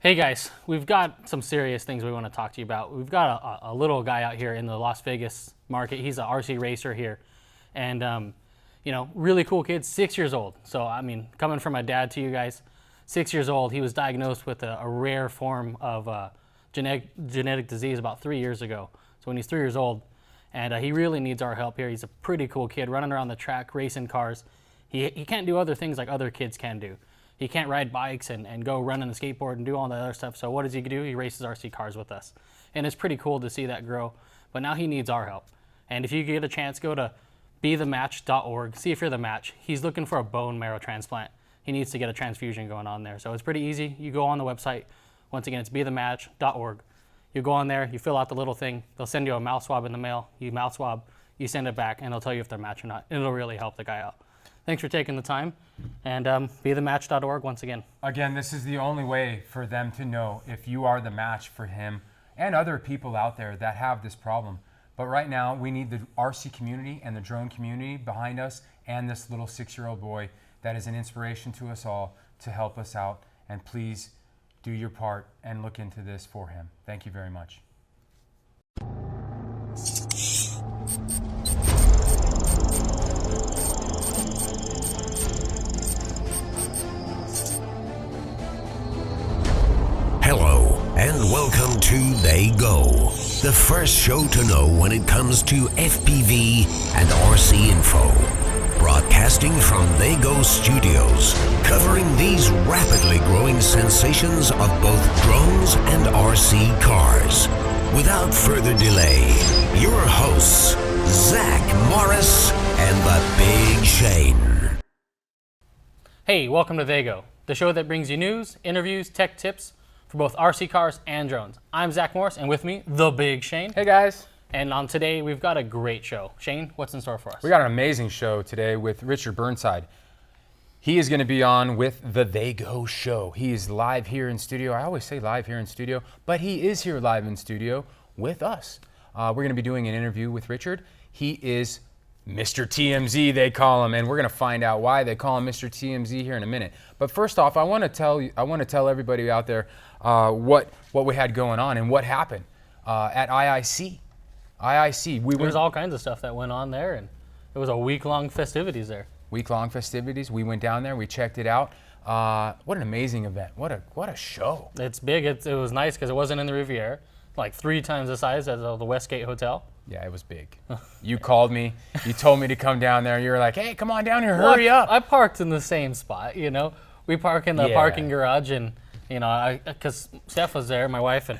Hey guys, we've got some serious things we want to talk to you about. We've got a little guy out here in the Las Vegas market. He's an RC racer here, and really cool kid, 6 years old. So I mean, coming from a dad to you guys, 6 years old, he was diagnosed with a rare form of genetic disease about 3 years ago. So when he's 3 years old, and he really needs our help here. He's a pretty cool kid, running around the track, racing cars. He can't do other things like other kids can do. He can't ride bikes and go run on the skateboard and do all the other stuff. So what does he do? He races RC cars with us. And it's pretty cool to see that grow. But now he needs our help. And if you get a chance, go to bethematch.org. See if you're the match. He's looking for a bone marrow transplant. He needs to get a transfusion going on there. So it's pretty easy. You go on the website. Once again, it's bethematch.org. You go on there, you fill out the little thing. They'll send you a mouth swab in the mail. You mouth swab, you send it back, and they'll tell you if they're match or not. It'll really help the guy out. Thanks for taking the time, and bethematch.org once again. Again, this is the only way for them to know if you are the match for him and other people out there that have this problem. But right now, we need the RC community and the drone community behind us and this little 6-year-old boy that is an inspiration to us all to help us out. And please do your part and look into this for him. Thank you very much. Hello, and welcome to TheyGo, the first show to know when it comes to FPV and RC info. Broadcasting from TheyGo Studios, covering these rapidly growing sensations of both drones and RC cars. Without further delay, your hosts, Zach Morris and the Big Shane. Hey, welcome to TheyGo, the show that brings you news, interviews, tech tips, for both RC cars and drones. I'm Zach Morris, and with me, the Big Shane. Hey guys. And on today, we've got a great show. Shane, what's in store for us? We got an amazing show today with Richard Burnside. He is going to be on with the TheyGo show. He is live here in studio. I always say live here in studio, but he is here live in studio with us. We're going to be doing an interview with Richard. He is Mr. TMZ, they call him, and we're going to find out why they call him Mr. TMZ here in a minute. But first off, I want to tell everybody out there what we had going on and what happened at IIC. There was all kinds of stuff that went on there, and it was a week-long festivities there. Week-long festivities. We went down there. We checked it out. What an amazing event. What a show. It's big. It was nice because it wasn't in the Riviera, like 3 times the size as the Westgate Hotel. Yeah, it was big. You called me. You told me to come down there. You were like, hey, come on down here. Hurry up. I parked in the same spot, you know. We park in the parking garage, and, you know, because Steph was there, my wife, and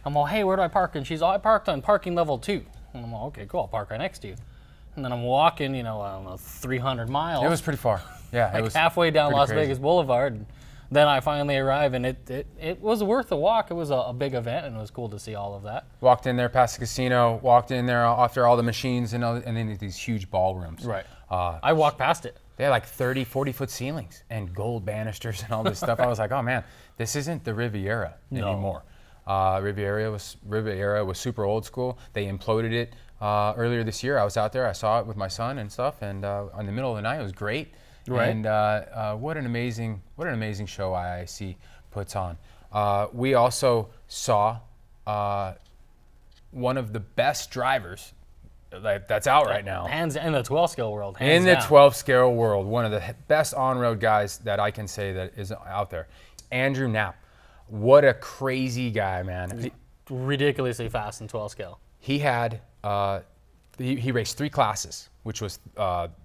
I'm all, hey, where do I park? And she's all, I parked on parking level 2. And I'm all, okay, cool, I'll park right next to you. And then I'm walking, you know, I don't know, 300 miles. It was pretty far. Yeah, like it was halfway down Las crazy. Vegas Boulevard. And then I finally arrived, and it was worth the walk. It was a big event, and it was cool to see all of that. Walked in there past the casino, walked in there after all the machines, and then these huge ballrooms. Right. I walked past it. They had like 30, 40-foot ceilings and gold banisters and all this stuff. I was like, oh man, this isn't the Riviera anymore. Riviera was super old school. They imploded it earlier this year. I was out there. I saw it with my son and stuff. And in the middle of the night, it was great. Right. And what an amazing show IIC puts on. We also saw one of the best drivers that's out right now. Hands in the 12 scale world. In the 12 scale world, one of the best on-road guys that I can say that is out there. Andrew Knapp. What a crazy guy, man. Ridiculously fast in 12 scale. He had, he raced 3 classes, which was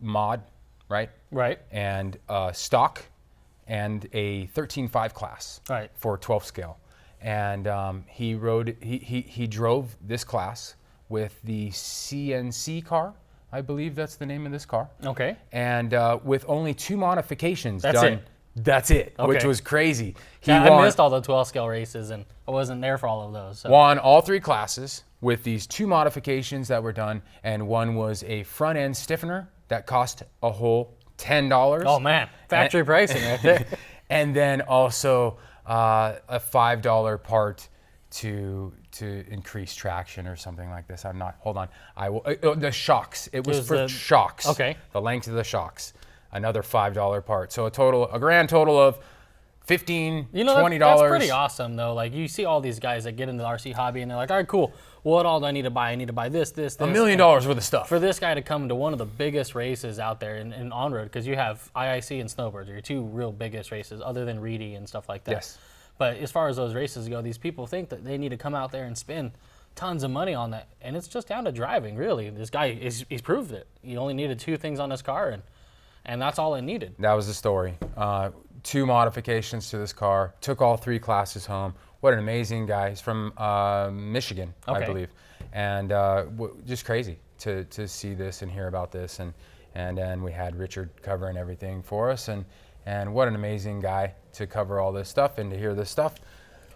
mod, right? Right. And stock and a 13.5 class for 12 scale. And he drove this class with the CNC car. I believe that's the name of this car. Okay. And with only 2 modifications That's done. it. That's it, Okay. which was crazy. I missed all the 12 scale races, and I wasn't there for all of those. So. Won all 3 classes with these 2 modifications that were done, and one was a front end stiffener that cost a whole $10. Oh man, factory pricing right there. And then also a $5 part to increase traction or something like this. I'm not. Hold on. I will. The shocks. It was for shocks. Okay. The length of the shocks. Another $5 part. So a grand total of $15, You know, $20. that's pretty awesome, though. Like, you see all these guys that get into the RC hobby, and they're like, all right, cool. What all do I need to buy? I need to buy this. $1 million worth of stuff. For this guy to come to one of the biggest races out there in on-road, because you have IIC and snowbirds are your two real biggest races, other than Reedy and stuff like that. Yes. But as far as those races go, these people think that they need to come out there and spend tons of money on that, and it's just down to driving, really. This guy, he's proved it. He only needed 2 things on his car, and that's all it needed. That was the story. 2 modifications to this car. Took all 3 classes home. What an amazing guy. He's from Michigan, I believe. And just crazy to see this and hear about this. And then we had Richard covering everything for us. And what an amazing guy to cover all this stuff and to hear this stuff.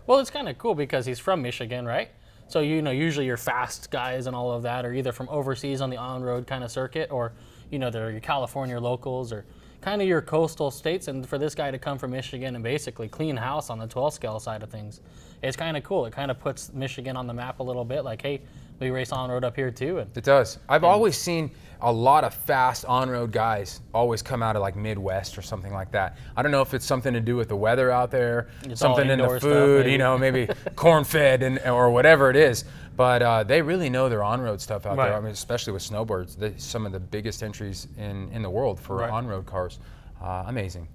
Well, it's kind of cool because he's from Michigan, right? So, usually your fast guys and all of that are either from overseas on the on-road kind of circuit, or, they're your California locals or kind of your coastal states. And for this guy to come from Michigan and basically clean house on the 12 scale side of things, it's kind of cool. It kind of puts Michigan on the map a little bit, like, hey, we race on-road up here too. And it does. I've always seen a lot of fast on-road guys always come out of like Midwest or something like that. I don't know if it's something to do with the weather out there, it's something in the food, stuff, maybe corn-fed or whatever it is. But they really know their on-road stuff out there. I mean, especially with snowbirds, some of the biggest entries in the world for on-road cars. Amazing,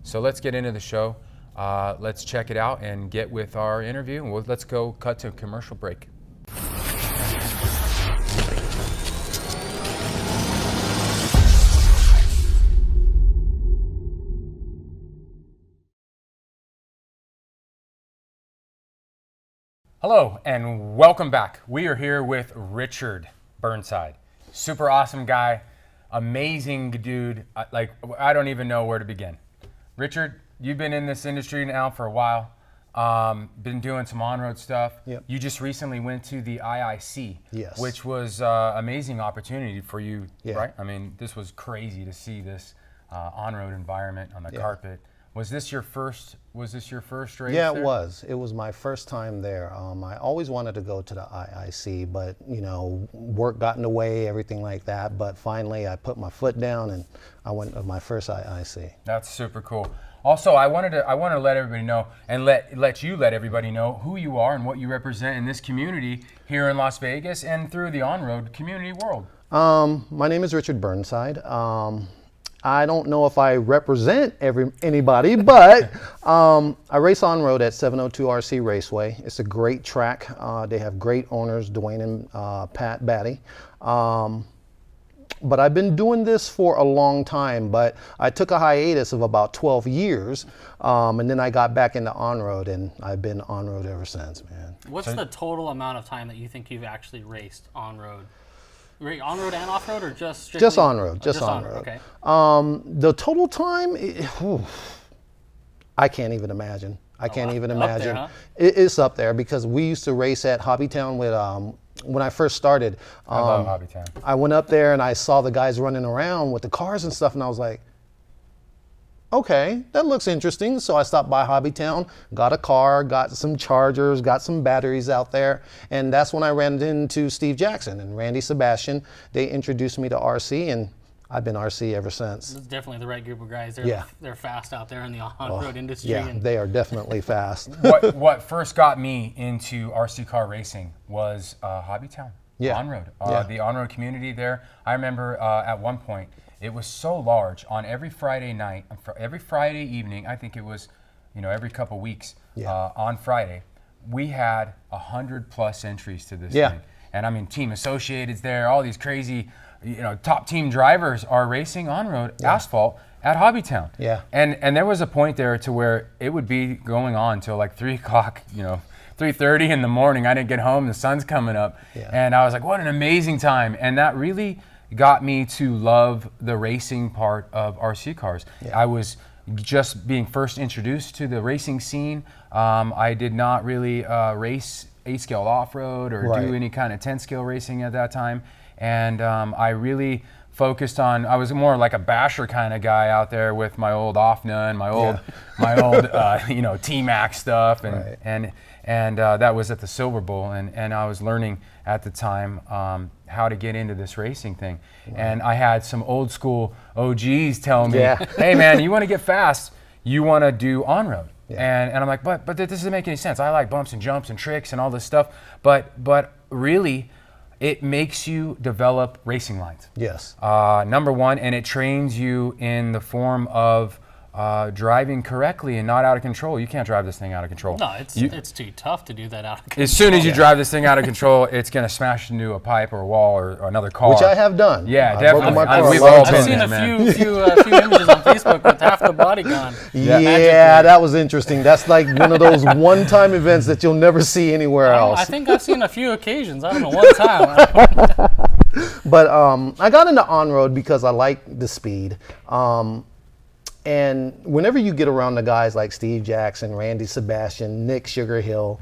So let's get into the show. Let's check it out and get with our interview. Let's go cut to a commercial break. Hello and welcome back. We are here with Richard Burnside. Super awesome guy, amazing dude. I don't even know where to begin. Richard, you've been in this industry now for a while. Been doing some on-road stuff. Yep. You just recently went to the IIC, Yes. which was amazing opportunity for you, Yeah. right? I mean, this was crazy to see this on-road environment on the carpet. Was this your first race? Yeah, there? it was. It was my first time there. I always wanted to go to the IIC, but work got in the way, everything like that. But finally, I put my foot down and I went to my first IIC. That's super cool. Also, I wanted to let everybody know and let everybody know who you are and what you represent in this community here in Las Vegas and through the on-road community world. My name is Richard Burnside. I don't know if I represent anybody, but I race on road at 702 RC Raceway. It's a great track. They have great owners, Dwayne and Pat Batty. But I've been doing this for a long time, but I took a hiatus of about 12 years, and then I got back into on-road, and I've been on-road ever since, man. What's the total amount of time that you think you've actually raced on-road? On-road and off-road, or just strictly? Just on-road, just on-road. Okay. The total time, I can't even imagine. I can't even imagine. Up there, huh? It's up there because we used to race at Hobbytown with, when I first started. I love Hobbytown. I went up there and I saw the guys running around with the cars and stuff, and I was like, okay, that looks interesting. So I stopped by Hobbytown, got a car, got some chargers, got some batteries out there. And that's when I ran into Steve Jackson and Randy Sebastian. They introduced me to RC, and I've been RC ever since. It's definitely the right group of guys. They're fast out there in the on-road industry. Yeah, they are definitely fast. What first got me into RC car racing was Hobbytown, on-road. The on-road community there. I remember at one point, it was so large on every Friday night, every Friday evening, I think it was, every couple weeks on Friday, we had 100+ entries to this thing. And I mean, Team Associated's there, all these crazy, top team drivers are racing on-road asphalt at Hobbytown. Yeah. And there was a point there to where it would be going on till like 3 o'clock, 3:30 in the morning. I didn't get home, the sun's coming up. Yeah. And I was like, what an amazing time. And that really got me to love the racing part of RC cars. Yeah. I was just being first introduced to the racing scene. I did not really race 8-scale off-road or do any kind of 10-scale racing at that time. And I really focused on, I was more like a basher kind of guy out there with my old Offna and my old T-Max stuff. And that was at the Silver Bowl. And I was learning at the time how to get into this racing thing. And I had some old school OGs tell me, hey man, you want to get fast, you want to do on-road. Yeah. And I'm like, but this doesn't make any sense. I like bumps and jumps and tricks and all this stuff. But really, it makes you develop racing lines. Yes. Number one, and it trains you in the form of driving correctly and not out of control. You can't drive this thing out of control. No, it's too tough to do that out of control. As soon as you drive this thing out of control, it's going to smash into a pipe or a wall or another car. Which I have done. Yeah, I've broken definitely. my car We've a lot all of been I've times. seen there, a man. few images on Facebook with half the body gone. Yeah, that was interesting. That's like one of those one-time events that you'll never see anywhere else. I think I've seen a few occasions. I don't know, one time. But I got into on-road because I like the speed. And whenever you get around the guys like Steve Jackson, Randy Sebastian, Nick Sugarhill,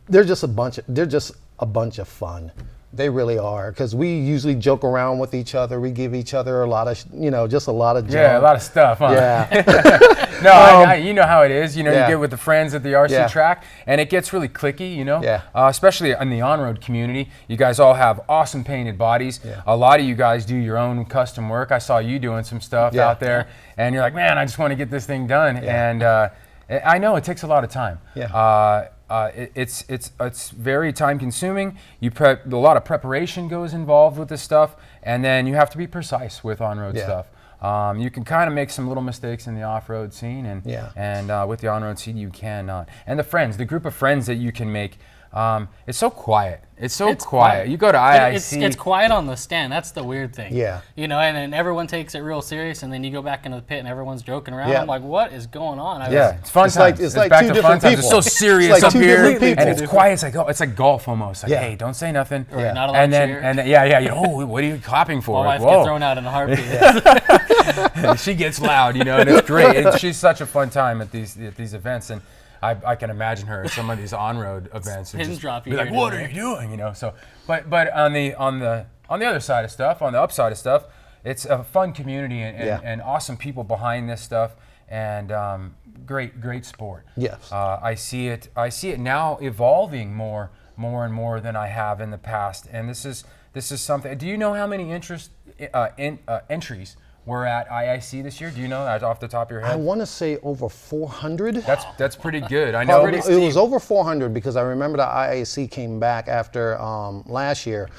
they're just a bunch of fun. They really are, because we usually joke around with each other. We give each other a lot of, just a lot of junk. Yeah, a lot of stuff, huh? Yeah. No, you know how it is. You Yeah. get with the friends at the RC Yeah. track, and it gets really cliquey, Yeah. Especially in the on-road community. You guys all have awesome painted bodies. Yeah. A lot of you guys do your own custom work. I saw you doing some stuff Yeah. out there, and you're like, man, I just want to get this thing done. Yeah. And I know it takes a lot of time. Yeah. It's very time consuming. A lot of preparation goes involved with this stuff, and then you have to be precise with on-road Yeah. stuff. You can kind of make some little mistakes in the off-road scene, and with the on-road scene you cannot. And the group of friends that you can make, it's so quiet. It's quiet. You go to IIC. It's quiet on the stand. That's the weird thing. Yeah. And then everyone takes it real serious, and then you go back into the pit and everyone's joking around. Yeah. I'm like, what is going on? It's fun It's like- times. it's like back two to different fun times. It's so people. serious It's like up two here, different people. and it's quiet. It's like golf almost. Like, Yeah. hey, don't say nothing. Right, not a lot and of then cheer. and then, yeah. Oh, what are you clapping for? My wife Whoa. gets thrown out in a heartbeat. She gets loud, and it's great. She's such a fun time at these events, and I can imagine her at some of these on-road events. and Pins just drop you be like, here what and are you doing? So, but on the other side of stuff, on the upside of stuff, it's a fun community and awesome people behind this stuff, and great sport. Yes. I see it now evolving more and more than I have in the past, and this is something. Do you know how many entries were at IIC this year? Do you know that off the top of your I head? want to say over 400. That's pretty good. I know Probably, it was over 400 because I remember the IAC came back after last year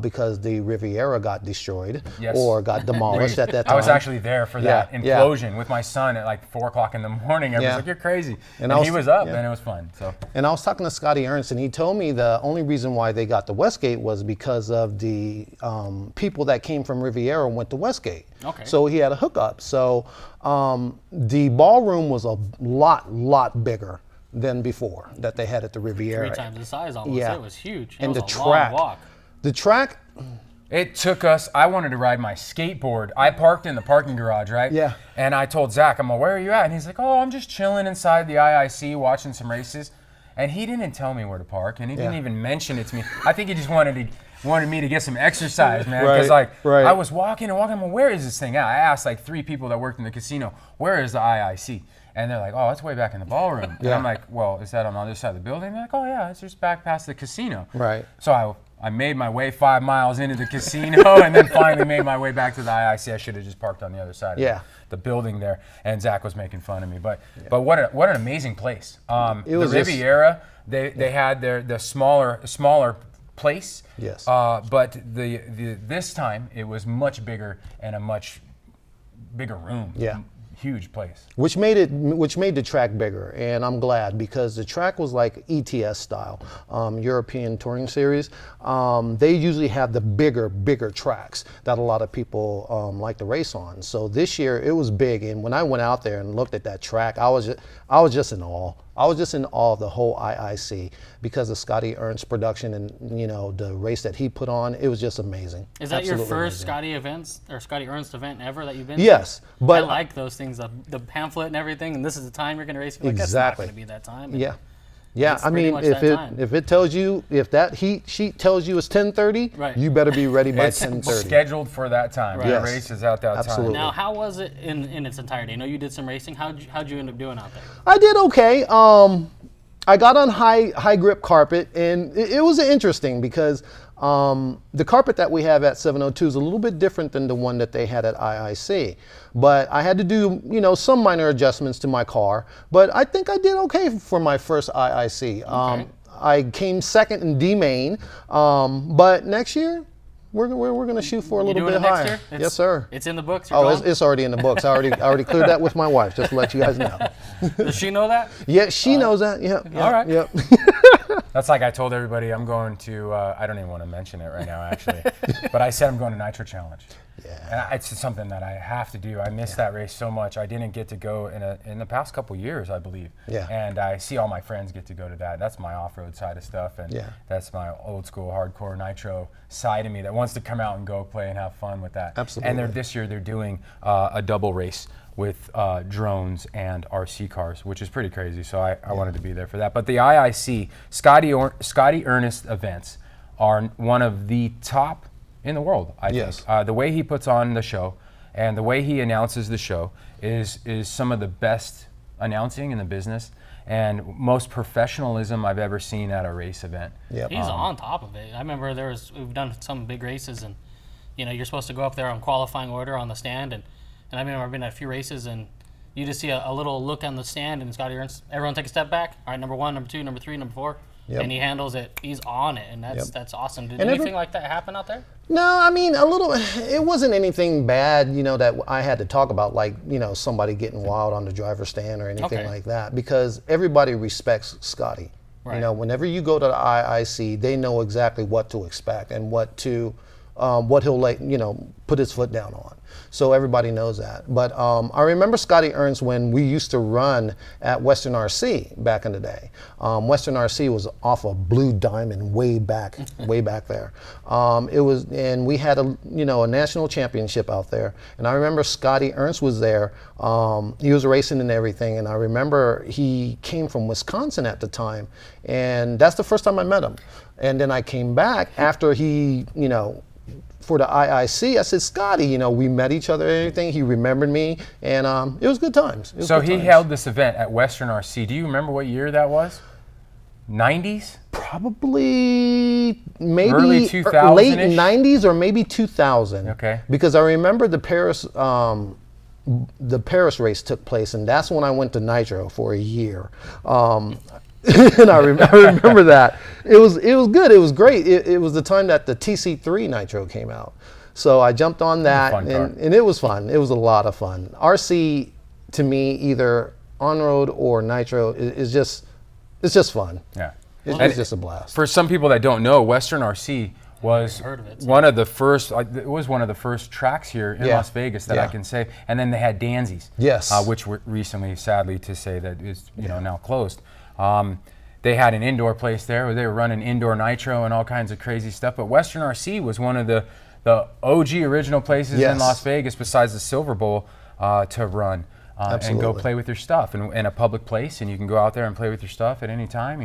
because the Riviera got destroyed or got demolished at that time. I was actually there for that Yeah. implosion with my son at like 4 o'clock in the morning. I was Yeah. like, you're crazy. And, I he was up, yeah. and it was fun. So And I was talking to Scotty Ernst, and he told me the only reason why they got the Westgate was because of the people that came from Riviera went to Westgate. Okay. So he had a hookup. So the ballroom was a lot bigger than before that they had at the Riviera. 3 times the size almost. Yeah. It was huge. It And was the a long track. walk. The track, it took us, I wanted to ride my skateboard. I parked in the parking garage, right? Yeah. And I told Zach, I'm like, where are you at? And he's like, oh, I'm just chilling inside the IIC watching some races. And he didn't tell me where to park, and he didn't even mention it to me. I think he just wanted me to get some exercise, man. Because Right. I was walking, I'm like, where is this thing at? I asked like 3 people that worked in the casino, where is the IIC? And they're like, oh, it's way back in the ballroom. And I'm like, well, is that on the other side of the building? They're like, oh yeah, it's just back past the casino. Right. So I made my way 5 miles into the casino and then finally made my way back to the IIC. I should have just parked on the other side of the building there. And Zach was making fun of me. But what an amazing place. It was the Riviera, they had the smaller place. Yes. But this time it was much bigger and a much bigger room. Yeah. Huge place. which made the track bigger, and I'm glad because the track was like ETS style, European Touring Series. They usually have the bigger tracks that a lot of people like to race on. So this year it was big, and when I went out there and looked at that track, I was just in awe. I was just in awe of the whole IIC because of Scotty Ernst's production and the race that he put on. It was just amazing. Is that your Absolutely first amazing. Scotty events or Scotty Ernst event ever that you've been Yes, to? but I like those things, the pamphlet and everything, and this is the time you're going to race. Like, Exactly. That's not going to be that time. And Yeah, It's I pretty mean, much if that time. it tells you, if that heat sheet tells you it's 10:30, Right. you better be ready by It's 10:30. scheduled for that time. Right. The Yes. race is out that Absolutely. time. Now, how was it in its entirety? I know you did some racing. How'd you end up doing out there? I did okay. I got on high grip carpet, and it was interesting because The carpet that we have at 702 is a little bit different than the one that they had at IIC. But I had to do, some minor adjustments to my car. But I think I did okay for my first IIC. I came second in D main, but next year we're going to shoot for a little bit higher. Yes, sir. It's in the books. It's already in the books. I already cleared that with my wife, just to let you guys know. Does she know that? Yeah, she knows that. Yeah. All right. Yep. That's like I told everybody I'm going to, I don't even want to mention it right now, actually. But I said I'm going to Nitro Challenge. Yeah. And it's something that I have to do. I missed that race so much. I didn't get to go in the past couple years, I believe. Yeah. And I see all my friends get to go to that. That's my off-road side of stuff. And Yeah. that's my old school hardcore nitro side of me that wants to come out and go play and have fun with that. Absolutely. And this year they're doing a double race with drones and RC cars, which is pretty crazy. So I wanted to be there for that. But the IIC, Scotty Ernest events are one of the top in the world, I Yes. think. The way he puts on the show and the way he announces the show is some of the best announcing in the business and most professionalism I've ever seen at a race event. Yep. He's on top of it. I remember we've done some big races, and you're supposed to go up there on qualifying order on the stand, and I remember I've been at a few races, and you just see a little look on the stand, and Scotty Ernst, everyone take a step back. All right, number 1, number 2, number 3, number 4. Yep. And he handles it. He's on it, and that's awesome. Did And anything like that happen out there? No, I mean, a little, it wasn't anything bad, that I had to talk about, like, somebody getting wild on the driver's stand or anything like that, because everybody respects Scotty. Right. Whenever you go to the IIC, they know exactly what to expect and what he'll put his foot down on. So everybody knows that. But I remember Scotty Ernst when we used to run at Western RC back in the day. Western RC was off of Blue Diamond way back there. And we had a national championship out there. And I remember Scotty Ernst was there. He was racing and everything. And I remember he came from Wisconsin at the time. And that's the first time I met him. And then I came back after he, for the IIC, I said, Scotty, we met each other and everything. He remembered me, and it was good times. So he held this event at Western RC. Do you remember what year that was? 90s? Probably maybe early 2000s-ish? late 90s or maybe 2000. Okay. Because I remember the Paris race took place, and that's when I went to Nitro for a year. And I remember that. It was good. It was great. It was the time that the TC3 Nitro came out. So I jumped on that, and it was fun. It was a lot of fun. RC, to me, either on-road or Nitro, it's just fun. Yeah. It's just a blast. For some people that don't know, Western RC was Heard of it, one of the first. It was one of the first tracks here in Las Vegas that I can say. And then they had Danzy's, Yes. which were recently, sadly to say, that is now closed. They had an indoor place there where they were running indoor nitro and all kinds of crazy stuff. But Western RC was one of the OG original places in Las Vegas, besides the Silver Bowl, to run and go play with your stuff in a public place. And you can go out there and play with your stuff at any time,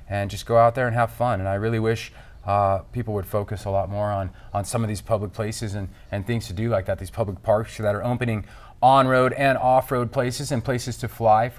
and just go out there and have fun. And I really wish people would focus a lot more on some of these public places and things to do like that, these public parks that are opening on-road and off-road places and places to fly.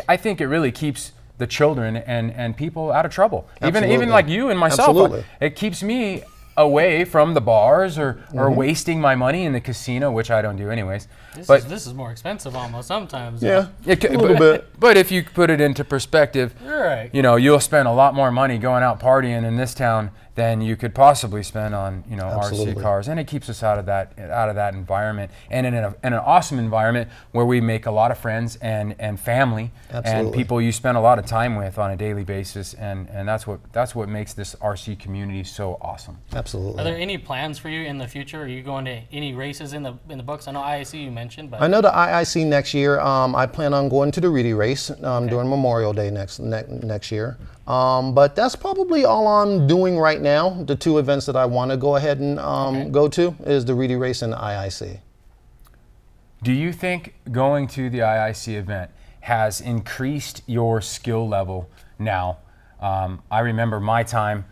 I think it really keeps the children and people out of trouble. Even like you and myself. Absolutely. It keeps me away from the bars or wasting my money in the casino, which I don't do anyways. This is more expensive almost sometimes. Yeah, a little bit. But if you put it into perspective, Right. You'll spend a lot more money going out partying in this town than you could possibly spend on Absolutely. RC cars, and it keeps us out of that environment, and in an awesome environment where we make a lot of friends and family and Absolutely. people you spend a lot of time with on a daily basis, and that's what makes this RC community so awesome. Absolutely. Are there any plans for you in the future? Are you going to any races in the books? I know IIC you mentioned, but I know the IIC next year. I plan on going to the Reedy race during Memorial Day next year. But that's probably all I'm doing right now. The two events that I want to go ahead and go to is the Reedy race and the IIC. Do you think going to the IIC event has increased your skill level now? I remember my time.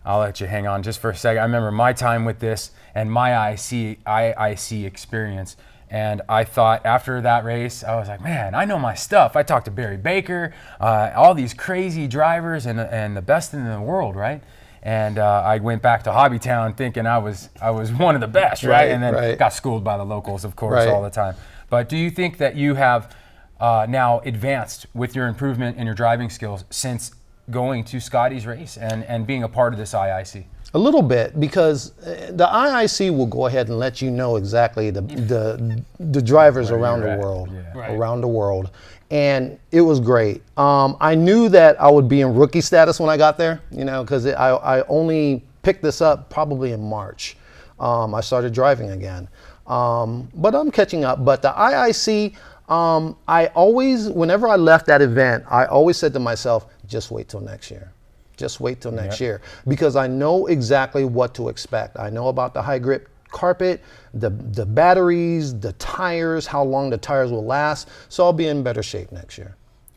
I'll let you hang on just for a second. I remember my time with this and my IIC experience. And I thought after that race, I was like, man, I know my stuff. I talked to Barry Baker, all these crazy drivers and the best in the world, right? And I went back to Hobbytown thinking I was one of the best, right? And then got schooled by the locals, of course, all the time. But do you think that you have now advanced with your improvement in your driving skills since going to Scotty's race and being a part of this IIC? A little bit, because the IIC will go ahead and let you know exactly the drivers around the world, around the world, and it was great. I knew that I would be in rookie status when I got there, you know, because I only picked this up probably in March. I started driving again, but I'm catching up. But the IIC, I always, whenever I left that event, I always said to myself, just wait till next year. Just wait till next year, because I know exactly what to expect. I know about the high grip carpet, the batteries, the tires, how long the tires will last. So I'll be in better shape next year.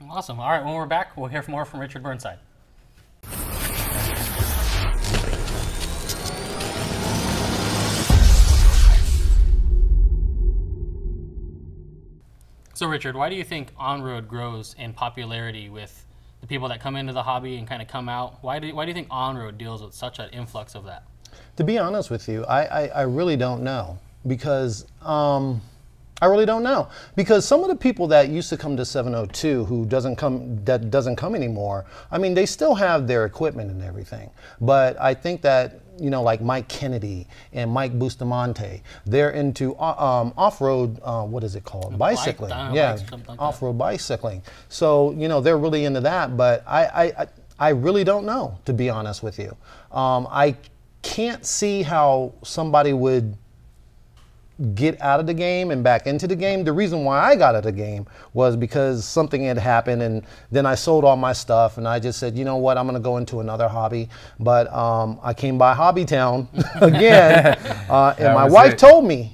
Awesome. All right, when we're back, we'll hear more from Richard Burnside. So Richard, why do you think on-road grows in popularity with the people that come into the hobby and kind of come out? Why do you think on-road deals with such an influx of that? To be honest with you, I really don't know, because I really don't know, because some of the people that used to come to 702 that doesn't come anymore, I mean, they still have their equipment and everything, but I think that, you know, like Mike Kennedy and Mike Bustamante, they're into off-road, what is it called? Bicycling. Off-road bicycling. So, you know, they're really into that, but I really don't know, to be honest with you. I can't see how somebody would get out of the game and back into the game. The reason why I got out of the game was because something had happened, and then I sold all my stuff, and I just said, you know what, I'm going to go into another hobby. But I came by Hobbytown again, and my wife told me,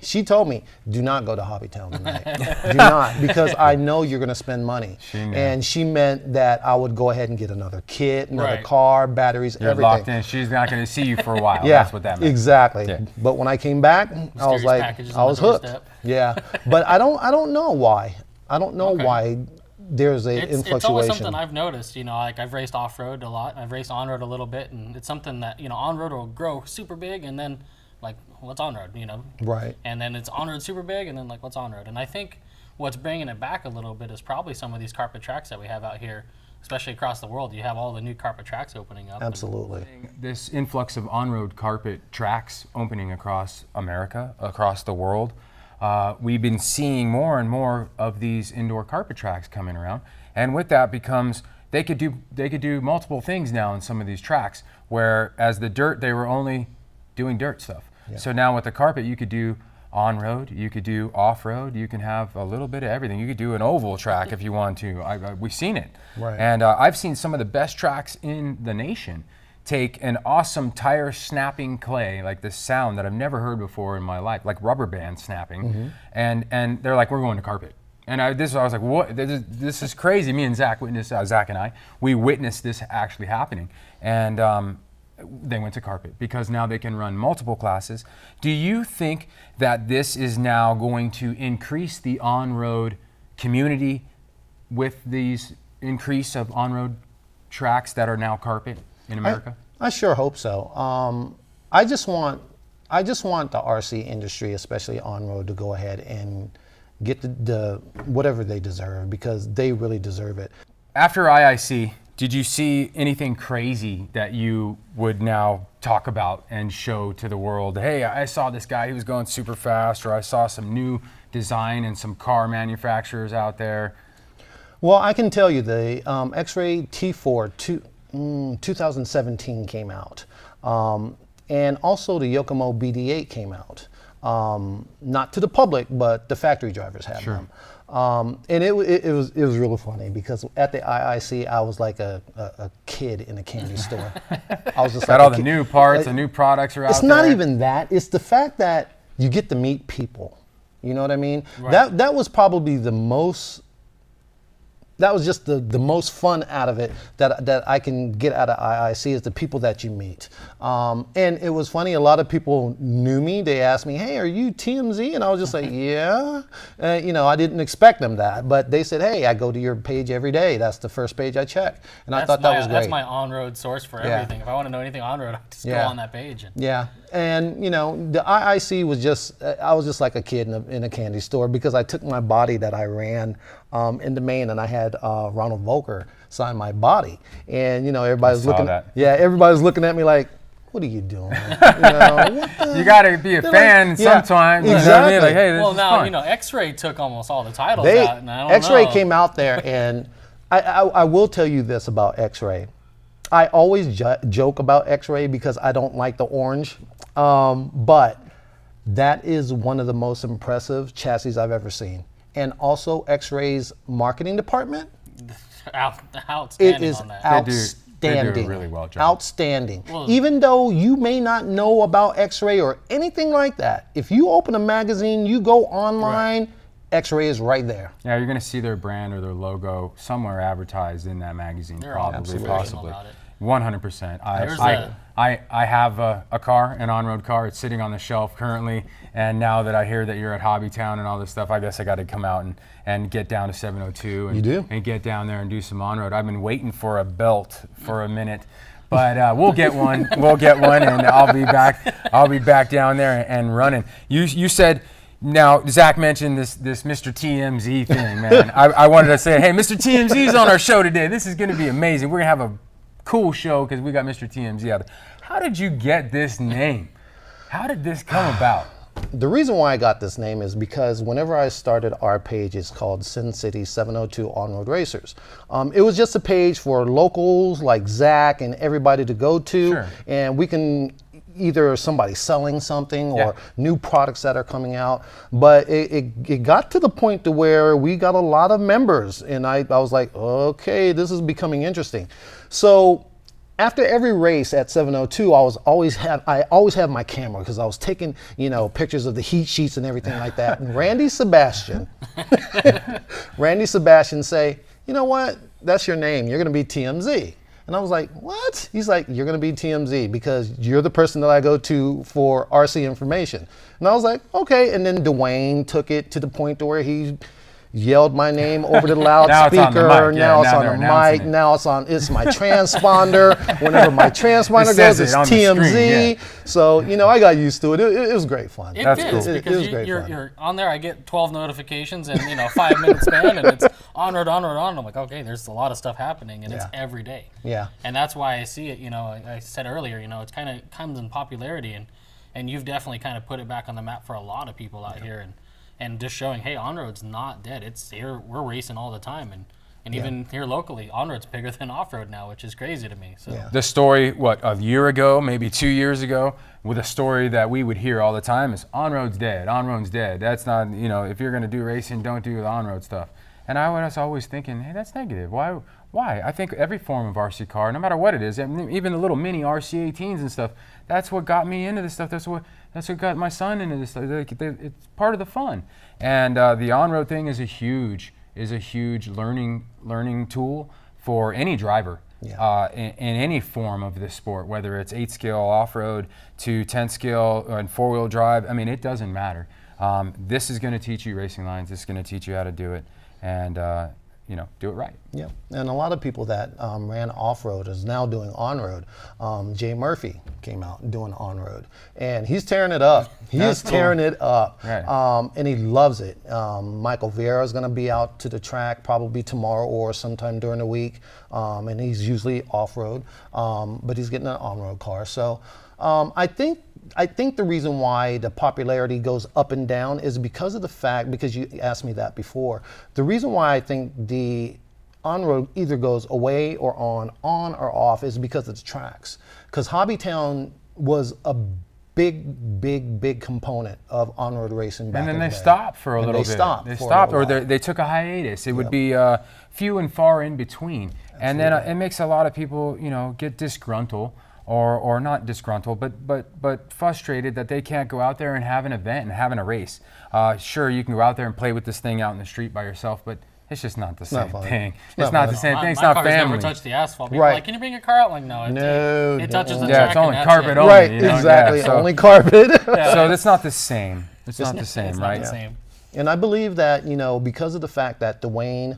do not go to Hobbytown tonight. Do not, because I know you're going to spend money. And she meant that I would go ahead and get another kit, another car, batteries, you're everything. Locked in. She's not going to see you for a while. That's what that meant. Exactly. But when I came back, I was like, I was hooked. Yeah, but I don't know why. I don't know why there's a influctuation. It's always something I've noticed. You know, like I've raced off road a lot. I've raced on road a little bit, and it's something that, you know, on road will grow super big, and then like, what's on road? You know, right? And then it's on road super big, and then like, what's on road? And I think what's bringing it back a little bit is probably some of these carpet tracks that we have out here, especially across the world. You have all the new carpet tracks opening up. Absolutely. This influx of on-road carpet tracks opening across America, across the world, we've been seeing more and more of these indoor carpet tracks coming around, and with that becomes they could do multiple things now in some of these tracks, where as the dirt they were only doing dirt stuff. So now with the carpet you could do on-road, you could do off-road, you can have a little bit of everything. You could do an oval track if you want to. We've seen it. Right. And I've seen some of the best tracks in the nation take an awesome tire snapping clay, like this sound that I've never heard before in my life, like rubber band snapping, and they're like, we're going to carpet. And I was like, what? This is crazy. Me and Zach witnessed, Zach and I, we witnessed this actually happening. And they went to carpet because now they can run multiple classes. Do you think that this is now going to increase the on-road community with these increase of on-road tracks that are now carpet in America? I sure hope so. I just want the RC industry, especially on-road, to go ahead and get the whatever they deserve, because they really deserve it. After IIC, did you see anything crazy that you would now talk about and show to the world? Hey, I saw this guy, he was going super fast, or I saw some new design and some car manufacturers out there. Well, I can tell you the X-Ray T4 2017 came out. And also the Yokomo BD8 came out. Not to the public, but the factory drivers had them. And it was really funny, because at the IIC I was like a kid in a candy store. I was just got like all the new parts, the new products are out there. It's not even that. It's the fact that you get to meet people. You know what I mean? Right. That was probably the most that was just the most fun out of it that I can get out of IIC is the people that you meet. And it was funny, a lot of people knew me. They asked me, hey, are you TMZ? And I was just like, yeah. You know, I didn't expect them that, but they said, hey, I go to your page every day. That's the first page I check. And I thought that was great. That's my on-road source for everything. If I want to know anything on-road, I just go on that page. Yeah. And, you know, the IIC was just, I was just like a kid in a candy store because I took my body that I ran into Maine and I had Ronald Volker sign my body. And, you know, everybody was looking, everybody was looking at me like, what are you doing? You got to be a fan sometimes. Exactly. You know what I mean? Like, hey, this is now, fun. you know, X-Ray took almost all the titles out. And I don't X-Ray know. came out there and I will tell you this about X-Ray. I always joke about X-Ray because I don't like the orange, but that is one of the most impressive chassis I've ever seen. And also X-Ray's marketing department. Outstanding It is on that. outstanding. They do a really well job. Outstanding. Even though you may not know about X-Ray or anything like that, if you open a magazine, you go online, X-Ray is right there. Yeah, you're going to see their brand or their logo somewhere advertised in that magazine, They're probably, possibly. about it. 100%. I have a car, an on-road car. It's sitting on the shelf currently, and now that I hear that you're at Hobbytown and all this stuff, I guess I got to come out and get down to 702 and get down there and do some on-road. I've been waiting for a belt for a minute, but we'll get one. We'll get one, and I'll be back. I'll be back down there and running. You said. Now, Zach mentioned this Mr. TMZ thing, man. I wanted to say, hey, Mr. TMZ's on our show today. This is going to be amazing. We're going to have a cool show because we got Mr. TMZ out there. How did you get this name? How did this come about? The reason why I got this name is because whenever I started our page, it's called Sin City 702 On-Road Racers. It was just a page for locals like Zach and everybody to go to, and we can either somebody selling something or new products that are coming out. But it got to the point to where we got a lot of members, and I was like, okay, this is becoming interesting. So after every race at 702, I always have my camera because I was taking, you know, pictures of the heat sheets and everything like that. And Randy Sebastian say, you know what? That's your name. You're going to be TMZ. And I was like, what? He's like, you're going to be TMZ because you're the person that I go to for RC information. And I was like, okay. And then Dwayne took it to the point to where he yelled my name over the loudspeaker. Now it's on the mic. Now it's my transponder. Whenever my transponder goes, it's TMZ. So, you know, I got used to it. It was great fun. It was you're on there. I get 12 notifications in, you know, 5 minute span, and it's on-road. I'm like, okay, there's a lot of stuff happening, and it's every day. Yeah. And that's why I see it. You know, I said earlier, you know, it's kind of comes in popularity, and you've definitely kind of put it back on the map for a lot of people out here, and just showing, hey, on-road's not dead. It's here. We're racing all the time, and even here locally, on-road's bigger than off-road now, which is crazy to me. So the story, a year ago, maybe 2 years ago, with a story that we would hear all the time is on-road's dead. On-road's dead. That's not, you know, if you're going to do racing, don't do the on-road stuff. And I was always thinking, hey, that's negative. Why? I think every form of RC car, no matter what it is, even the little mini RC18s and stuff, that's what got me into this stuff. That's what got my son into this stuff. It's part of the fun. And the on-road thing is a huge learning tool for any driver in any form of this sport, whether it's 8-scale off-road to 10-scale and 4-wheel drive. I mean, it doesn't matter. This is going to teach you racing lines. This is going to teach you how to do it. And you know, do it right. Yeah, and a lot of people that ran off-road is now doing on-road. Jay Murphy came out doing on-road, and he's tearing it up. He's tearing it up, right. And he loves it. Michael Vieira is going to be out to the track probably tomorrow or sometime during the week, and he's usually off-road, but he's getting an on-road car. So I think the reason why the popularity goes up and down is because of the fact, because you asked me that before, the reason why I think the on-road either goes away or on or off is because of the tracks. Because Hobbytown was a big component of on-road racing back in the day. And then they stopped for a little bit. They stopped, or they took a hiatus. It would be few and far in between. Absolutely. And then it makes a lot of people, you know, get disgruntled. Or not disgruntled, but frustrated that they can't go out there and have an event and having a race. Sure, you can go out there and play with this thing out in the street by yourself, but It's just not the not same fun. thing. not It's not fun. the same thing. It's My not car's family. never touched the asphalt. People are Right. like, can you bring your car out? Like, no. No, It touches the don't. Yeah, track it's only and that's carpet it. only. Right, you know? exactly. Yeah, so- Only carpet. So it's not the same. It's not the same, It's not right? the same. And I believe that, because of the fact that Dwayne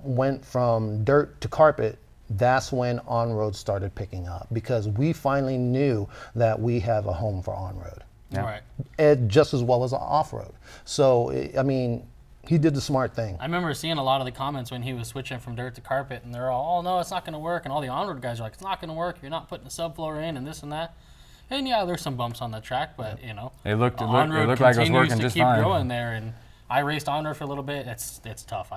went from dirt to carpet, that's when on-road started picking up, because we finally knew that we have a home for on-road, Right. just as well as off-road. So, I mean, he did the smart thing. I remember seeing a lot of the comments when he was switching from dirt to carpet, and they're all, oh, no, it's not going to work. And all the on-road guys are like, it's not going to work. You're not putting the subfloor in and this and that. And yeah, there's some bumps on the track, but, It looked on-road like it was continues working to just keep fine. growing there. And I raced on-road for a little bit. It's tough.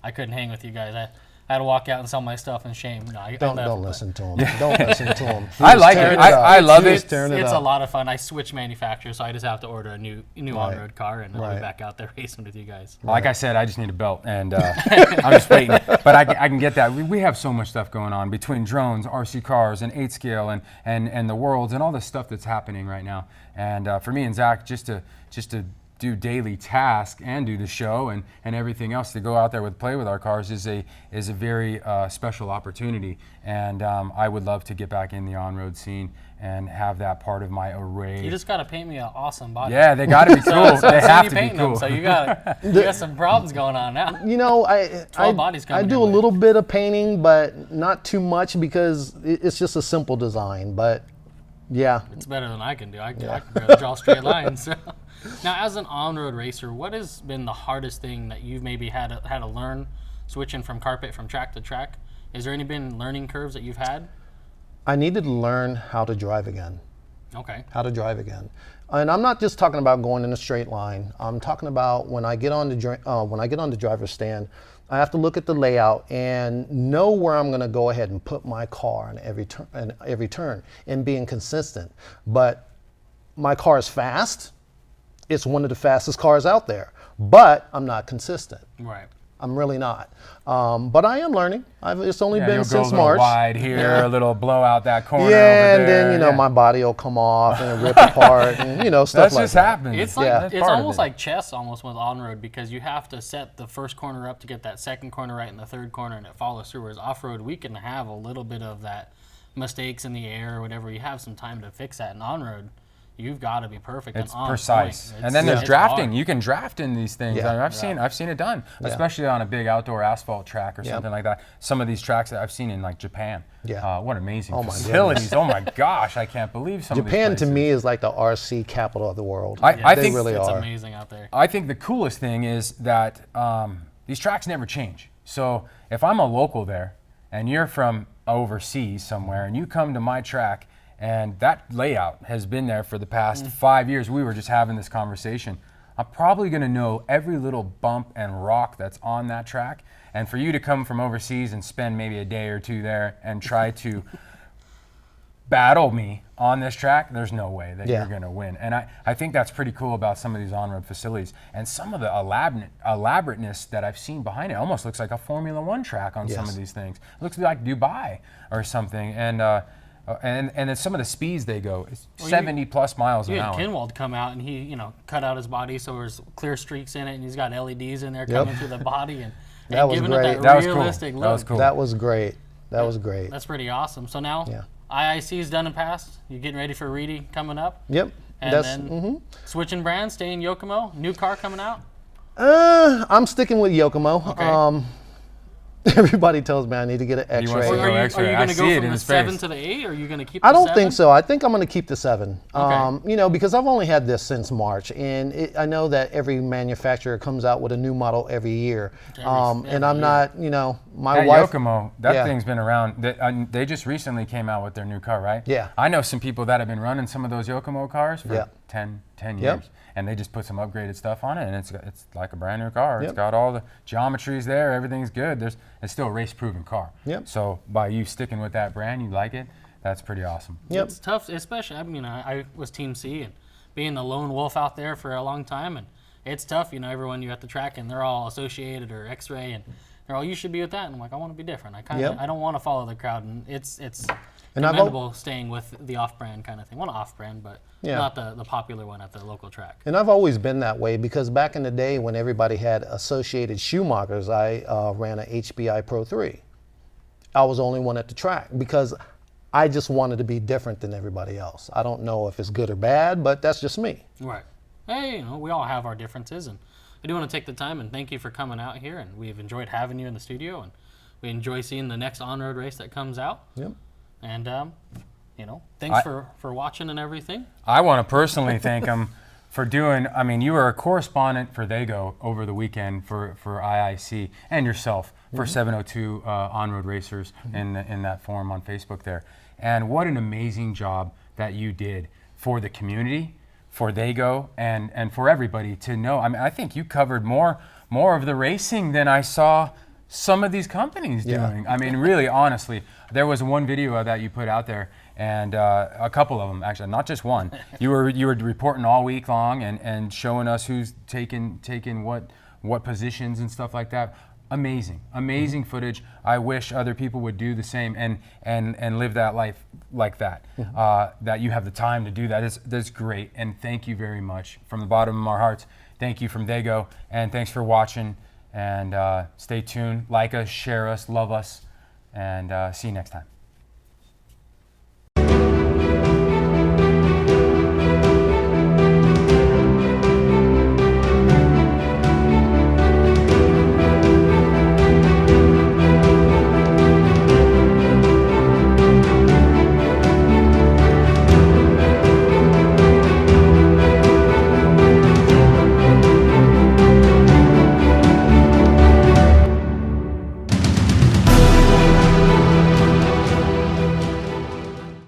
I couldn't hang with you guys. I had to walk out and sell my stuff in shame. No, I Don't left, listen to him. Don't listen to him. He I was like it. tearing I up. love He was it. tearing It's up. a lot of fun. I switched manufacturers, so I just have to order a new on-road car, and I'll Right. be back out there racing with you guys. Like I said, I just need a belt, and I'm just waiting. But I can get that. We have so much stuff going on between drones, RC cars, and 8 scale, and the worlds, and all the stuff that's happening right now. And for me and Zach, just to do daily tasks and do the show and everything else, to go out there play with our cars is a very special opportunity. And I would love to get back in the on-road scene and have that part of my array. You just got to paint me an awesome body. Yeah, they got to be cool. So They so have you to be painting them, cool. so you got some problems going on now. I bodies I coming do your a way. little bit of painting, but not too much, because it's just a simple design. But yeah, It's better than I can do. I can barely draw straight lines. So. Now, as an on-road racer, what has been the hardest thing that you've maybe had to learn switching from carpet from track to track? Is there any been learning curves that you've had? I needed to learn how to drive again. Okay. How to drive again. And I'm not just talking about going in a straight line. I'm talking about when I get on the driver's stand, I have to look at the layout and know where I'm going to go ahead and put my car in every turn, and being consistent. But my car is fast. It's one of the fastest cars out there, but I'm not consistent. Right. I'm really not. But I am learning. It's only Yeah, been you'll go a since little March. wide here, a little blow out that corner Yeah, over and there. then my body will come off and rip apart, and stuff That's like just that. happening. It's like Yeah. That's it's part of almost it. like chess almost with on-road, because you have to set the first corner up to get that second corner right and the third corner, and it follows through. Whereas off-road, we can have a little bit of that mistakes in the air or whatever. You have some time to fix that. In on-road, you've got to be perfect. It's and on precise. point. And then there's it's drafting. hard. You can draft in these things. Yeah. I mean, I've seen it done, especially on a big outdoor asphalt track or Yep. something like that. Some of these tracks that I've seen in like Japan. Yeah. What amazing Oh my facilities. Oh my gosh, I can't believe some of Japan these to places. me is like the RC capital of the world. I they think really It's are. amazing out there. I think the coolest thing is that these tracks never change. So if I'm a local there and you're from overseas somewhere and you come to my track and that layout has been there for the past 5 years, we were just having this conversation, I'm probably going to know every little bump and rock that's on that track. And for you to come from overseas and spend maybe a day or two there and try to battle me on this track, there's no way that Yeah. you're going to win. And I think that's pretty cool about some of these on-road facilities. And some of the elaborateness that I've seen behind it almost looks like a Formula One track on some Yes. of these things. It looks like Dubai or something. And then some of the speeds they go, it's 70 plus miles an You had hour. Kinwald come out and he, cut out his body so there's clear streaks in it, and he's got LEDs in there coming through the body and That was giving great. it that, That was cool. realistic look. That was cool. That was great. That was great. That's pretty awesome. So now Yeah. IIC's done and passed. You're getting ready for Reedy coming up. Yep. And That's then switching brands, staying Yokomo. New car coming out. I'm sticking with Yokomo. Okay. Everybody tells me I need to get an He wants X-ray. to Are go you X-ray. I going to see go it from in the his 7 face. to the 8? Or are you going to keep I the don't 7? think so. I think I'm going to keep the 7. Okay. Because I've only had this since March, and I know that every manufacturer comes out with a new model every year. And I'm not, my That wife. Yokomo, that Yeah. thing's been around. They just recently came out with their new car, right? Yeah. I know some people that have been running some of those Yokomo cars for Yeah. 10 years. Yep. And they just put some upgraded stuff on it, and it's like a brand new car. It's Yep. got all the geometries there. Everything's good. It's still a race-proven car. Yep. So by you sticking with that brand, you like it, that's pretty awesome. Yep. It's tough, especially, I was Team C and being the lone wolf out there for a long time, and it's tough, everyone you at the track, and they're all associated or X-ray, and They're all, you should be with that. And I'm like, I want to be different. Yep. I don't want to follow the crowd. And it's And I've commendable staying with the off-brand kind of thing. Well, not off-brand, but Yeah. not the popular one at the local track. And I've always been that way because back in the day when everybody had Associated Schumacher's, I ran a HBI Pro 3. I was the only one at the track because I just wanted to be different than everybody else. I don't know if it's good or bad, but that's just me. Right. Hey, you know, we all have our differences, and I do want to take the time and thank you for coming out here, and we've enjoyed having you in the studio, and we enjoy seeing the next on-road race that comes out. Yep. And, you know, thanks for watching and everything. I want to personally thank him for doing, I mean, you were a correspondent for TheyGo over the weekend for IIC, and yourself for 702 on-road racers in that forum on Facebook there. And what an amazing job that you did for the community, for TheyGo, and for everybody to know. I mean, I think you covered more of the racing than I saw some of these companies doing. I mean, really, honestly, there was one video that you put out there, and a couple of them actually, not just one. You were reporting all week long and showing us who's taken what positions and stuff like that. Amazing footage. I wish other people would do the same and live that life like that. That you have the time to do that. That's great, and thank you very much from the bottom of our hearts. Thank you from TheyGo, and thanks for watching. And stay tuned, like us, share us, love us, and see you next time.